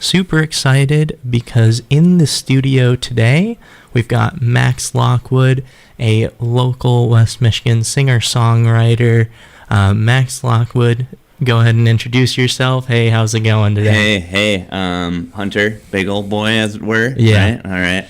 super excited because in the studio today, we've got Max Lockwood, a local West Michigan singer-songwriter. Max Lockwood, go ahead and introduce yourself. Hey, how's it going today? Hey, Hunter, Bagel Boy, as it were. Yeah. Right? All right.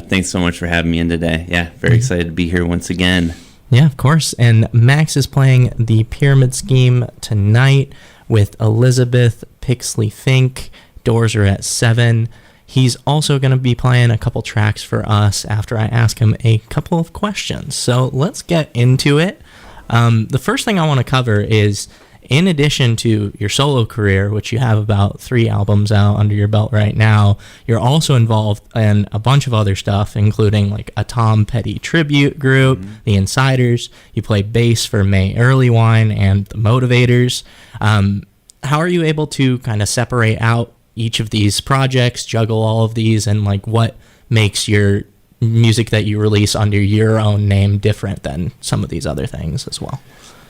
Thanks so much for having me in today. Yeah, very excited to be here once again. Yeah, of course. And Max is playing the Pyramid Scheme tonight with Elizabeth Pixley Fink. Doors are at 7. He's also going to be playing a couple tracks for us after I ask him a couple of questions. So let's get into it. The first thing I want to cover is, in addition to your solo career, which you have about 3 albums out under your belt right now, you're also involved in a bunch of other stuff, including like a Tom Petty tribute group, The Insiders. You play bass for May Earlywine and The Motivators. How are you able to kind of separate out each of these projects, juggle all of these, and like what makes your music that you release under your own name different than some of these other things as well?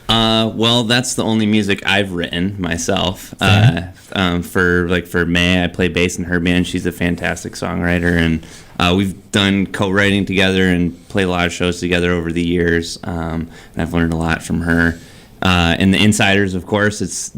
Well, that's the only music I've written myself. For May, I play bass in her band. She's a fantastic songwriter, and we've done co-writing together and played a lot of shows together over the years. And I've learned a lot from her. And The Insiders, of course, it's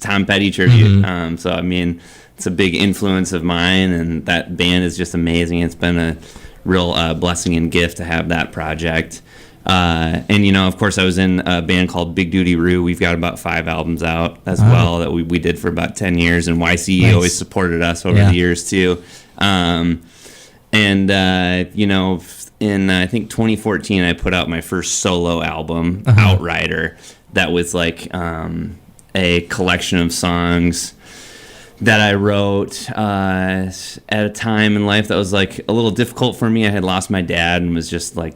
Tom Petty tribute. So I mean, it's a big influence of mine, and that band is just amazing. It's been a real blessing and gift to have that project. And of course, I was in a band called Big Duty Roo. We've got about 5 albums out as well that we did for about 10 years, and WYCE always supported us over the years too. In I think 2014, I put out my first solo album, Outrider. That was like a collection of songs that I wrote at a time in life that was like a little difficult for me. I had lost my dad and was just like,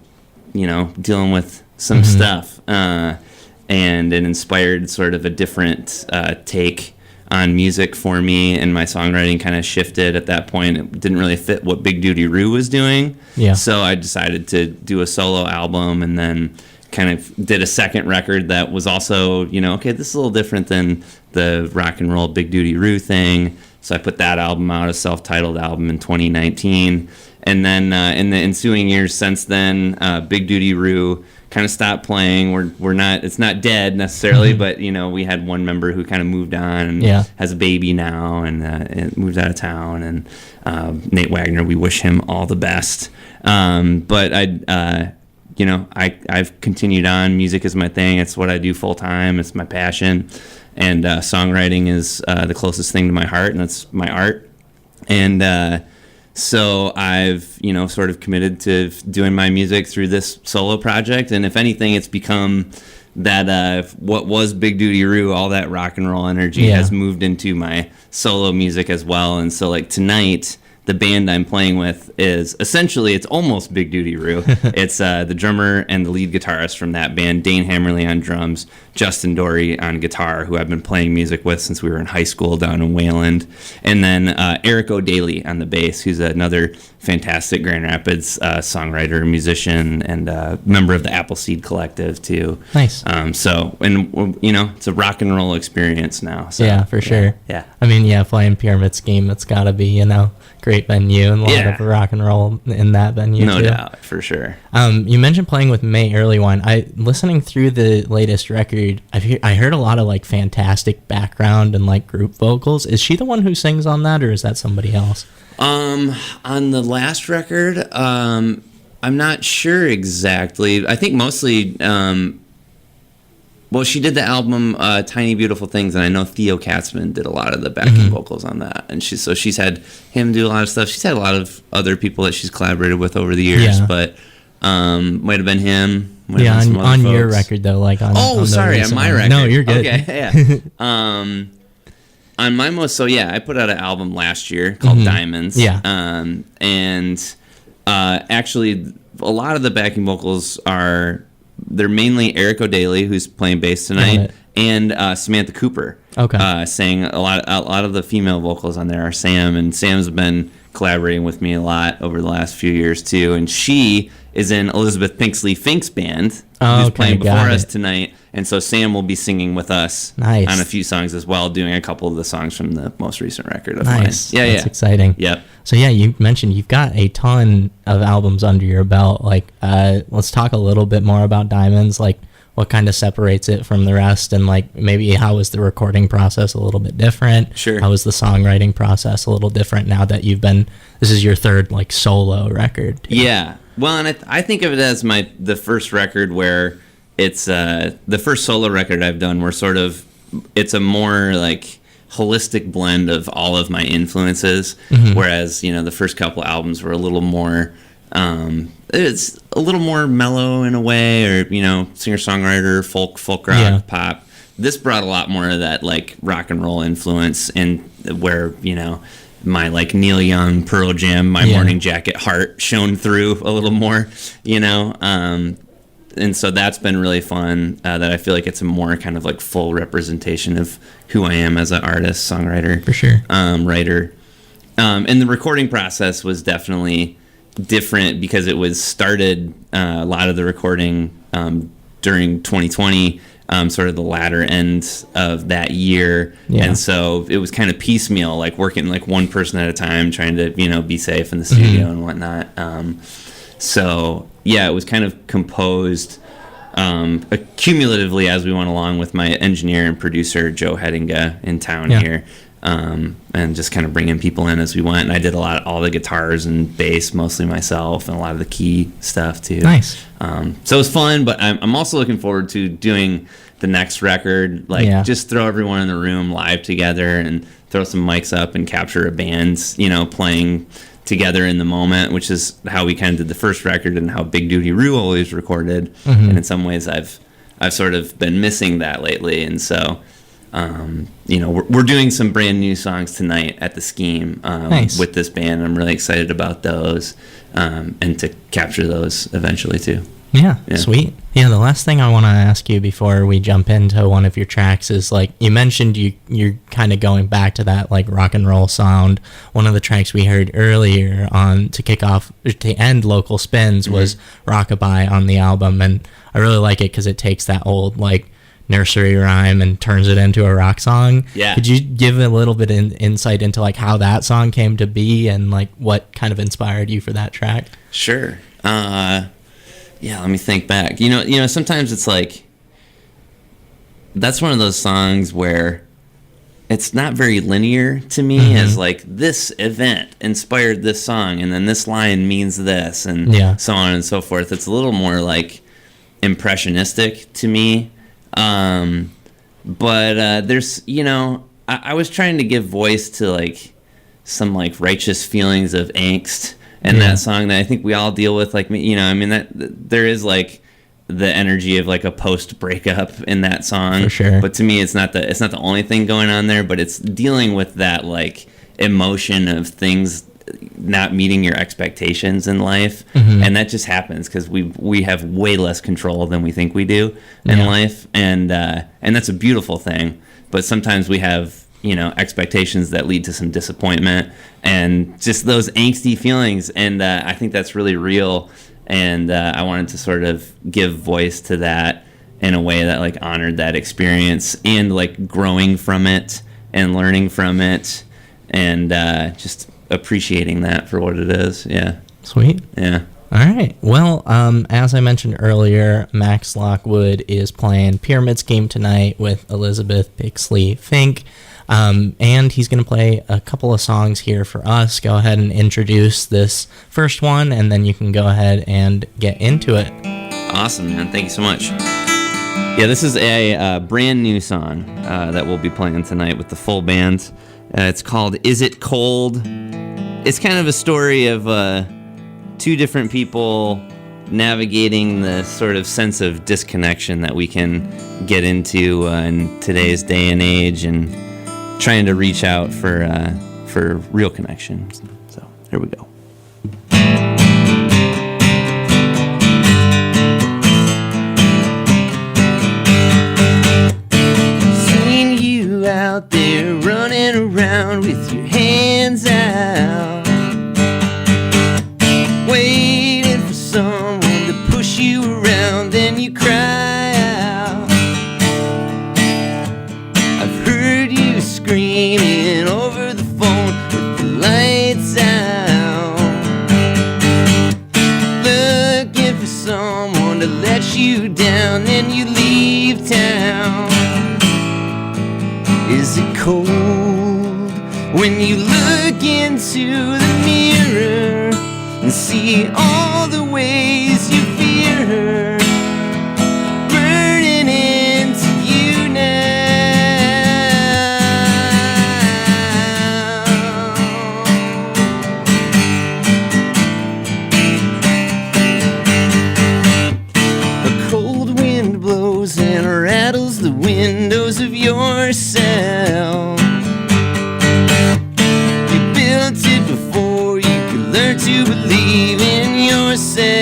dealing with some stuff. And it inspired sort of a different take on music for me, and my songwriting kind of shifted at that point. It didn't really fit what Big Duty Roo was doing. Yeah. So I decided to do a solo album, and then kind of did a second record that was also, okay, this is a little different than the rock and roll Big Duty Roo thing. So I put that album out, a self-titled album, in 2019. And then in the ensuing years since then, Big Duty Roo kind of stopped playing. We're not, it's not dead necessarily, but we had one member who kind of moved on and has a baby now, and moved out of town. And Nate Wagner, we wish him all the best. But I've continued on. Music is my thing. It's what I do full time. It's my passion, and songwriting is the closest thing to my heart, and that's my art. And so I've, sort of committed to doing my music through this solo project. And if anything, it's become that what was Big Duty Roo, all that rock and roll energy has moved into my solo music as well. And so like tonight, the band I'm playing with is essentially, it's almost Big Duty Roo. It's the drummer and the lead guitarist from that band, Dane Hammerly on drums, Justin Dory on guitar, who I've been playing music with since we were in high school down in Wayland. And then Eric O'Daly on the bass, who's another fantastic Grand Rapids songwriter, musician, and member of the Appleseed Collective too. Nice. It's a rock and roll experience now. So, yeah, for sure. Yeah. I mean, playing Pyramid Scheme, it's got to be, great venue, and a lot of rock and roll in that venue no too. Doubt, for sure. You mentioned playing with May Earlywine. Listening through the latest record, I heard a lot of like fantastic background and like group vocals. Is she the one who sings on that, or is that somebody else? On the last record, I'm not sure exactly. I think mostly. Well, she did the album Tiny Beautiful Things, and I know Theo Katzman did a lot of the backing vocals on that. And she's had him do a lot of stuff. She's had a lot of other people that she's collaborated with over the years, but might have been him. On your record though, like on. Oh, sorry, on my record. No, you're good. Okay, yeah. On my I put out an album last year called Diamonds. Yeah. And actually, a lot of the backing vocals they're mainly Eric O'Daly, who's playing bass tonight, and Samantha Cooper. Okay. Sang a lot of the female vocals on there are Sam, and Sam's been collaborating with me a lot over the last few years too. And she is in Elizabeth Pixley Fink's band, who's playing before us tonight. And so Sam will be singing with us Nice. on a few songs as well, doing a couple of the songs from the most recent record of Nice. mine. That's exciting. Yep. So yeah, you mentioned you've got a ton of albums under your belt. Like, let's talk a little bit more about Diamonds. Like, what kind of separates it from the rest, and like maybe how was the recording process a little bit different? Sure. How was the songwriting process a little different now that this is your third like solo record? Too? Yeah. Well, and I think of it as the first record where it's the first solo record I've done where it's a more like holistic blend of all of my influences, whereas, the first couple albums were a little more, it's a little more mellow in a way, or, singer-songwriter, folk rock, pop. This brought a lot more of that, like, rock and roll influence, and where, my, like, Neil Young, Pearl Jam, My Morning Jacket heart shone through a little more, and so that's been really fun, that I feel like it's a more kind of, like, full representation of who I am as an artist, songwriter. For sure. Writer. And the recording process was definitely different because it was started, a lot of the recording during 2020, sort of the latter end of that year. Yeah. And so it was kind of piecemeal, like working like one person at a time, trying to, be safe in the studio and whatnot. So yeah, it was kind of composed cumulatively as we went along with my engineer and producer, Joe Hedinga, in town here. And just kind of bringing people in as we went. And I did all the guitars and bass, mostly myself, and a lot of the key stuff too. Nice. So it was fun, but I'm also looking forward to doing the next record. Like, just throw everyone in the room live together and throw some mics up and capture a band, playing together in the moment, which is how we kind of did the first record and how Big Duty Rue always recorded. And in some ways I've sort of been missing that lately. And so, we're doing some brand new songs tonight at the Scheme with this band. I'm really excited about those, and to capture those eventually too. Yeah, sweet. Yeah, the last thing I want to ask you before we jump into one of your tracks is, like, you mentioned you're kind of going back to that, like, rock and roll sound. One of the tracks we heard earlier to end Local Spins was Rockabye on the album, and I really like it because it takes that old, like, nursery rhyme and turns it into a rock song. Yeah. Could you give a little bit of insight into, like, how that song came to be and, like, what kind of inspired you for that track? Sure. Yeah, let me think back. Sometimes it's like, that's one of those songs where it's not very linear to me, as like, this event inspired this song, and then this line means this, and so on and so forth. It's a little more like impressionistic to me. But there's, I was trying to give voice to, like, some, like, righteous feelings of angst. And that song that I think we all deal with, like, that there is, like, the energy of, like, a post breakup in that song. For sure. But to me, it's not the only thing going on there, but it's dealing with that, like, emotion of things not meeting your expectations in life. And that just happens because we have way less control than we think we do in life. And that's a beautiful thing. But sometimes we have, expectations that lead to some disappointment and just those angsty feelings. And I think that's really real. And I wanted to sort of give voice to that in a way that, like, honored that experience and, like, growing from it and learning from it and just appreciating that for what it is. Yeah. Sweet. Yeah. All right. Well, as I mentioned earlier, Max Lockwood is playing Pyramid Scheme tonight with Elizabeth Pixley Fink. And he's going to play a couple of songs here for us. Go ahead and introduce this first one, and then you can go ahead and get into it. Awesome, man. Thank you so much. Yeah, this is a brand new song that we'll be playing tonight with the full band. It's called Is It Cold? It's kind of a story of two different people navigating the sort of sense of disconnection that we can get into in today's day and age, and trying to reach out for real connection. So here we go. Seen you out there running around with your hands out, waiting for someone to push you around, then you cry out. when you look into the mirror and see all the ways you fear her burning into you now. A cold wind blows and rattles the windows of your cell. You built it before you could learn to believe in yourself.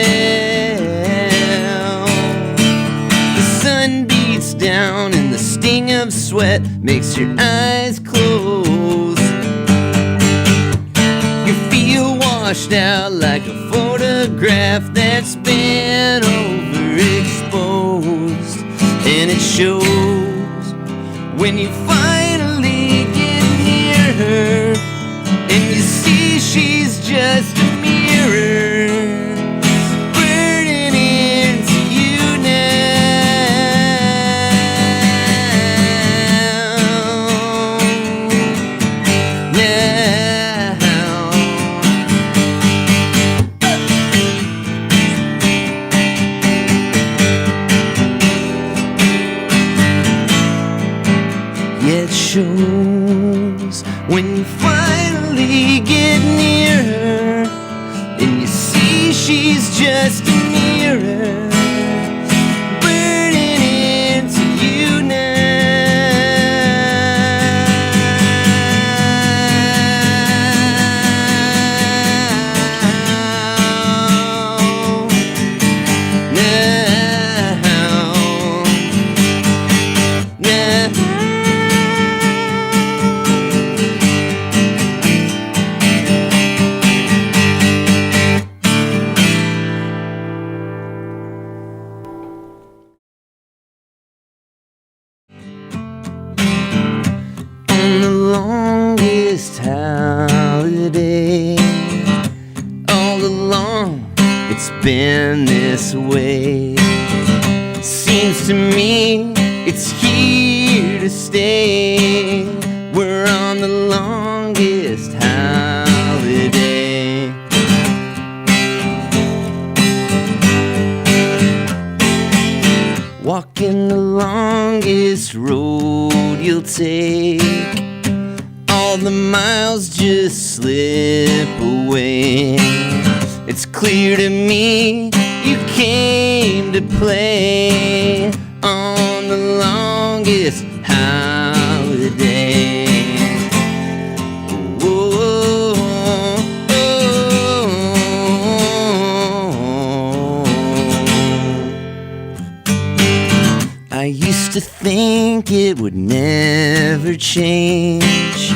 The sun beats down and the sting of sweat makes your eyes close. You feel washed out like a photograph that's been overexposed, and it shows when you finally get near her and you see she's just a mirror burning into you It shows when you finally get near her and you see she's just a mirror burning into you on the longest holiday. All along it's been this way. Seems to me it's here to stay. We're on the longest holiday. Walking the longest road you'll take. All the miles just slip away. It's clear to me you came to play on the longest holiday. I used to think it would never change,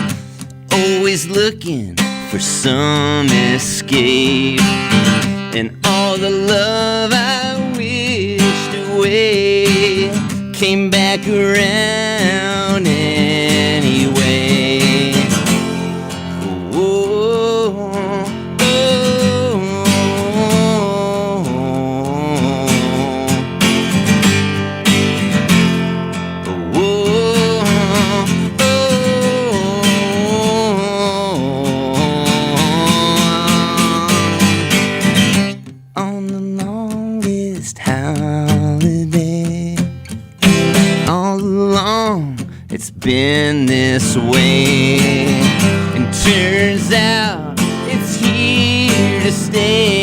always looking for some escape, and all the love I wished away came back around anyway. On the longest holiday, all along it's been this way, and turns out it's here to stay.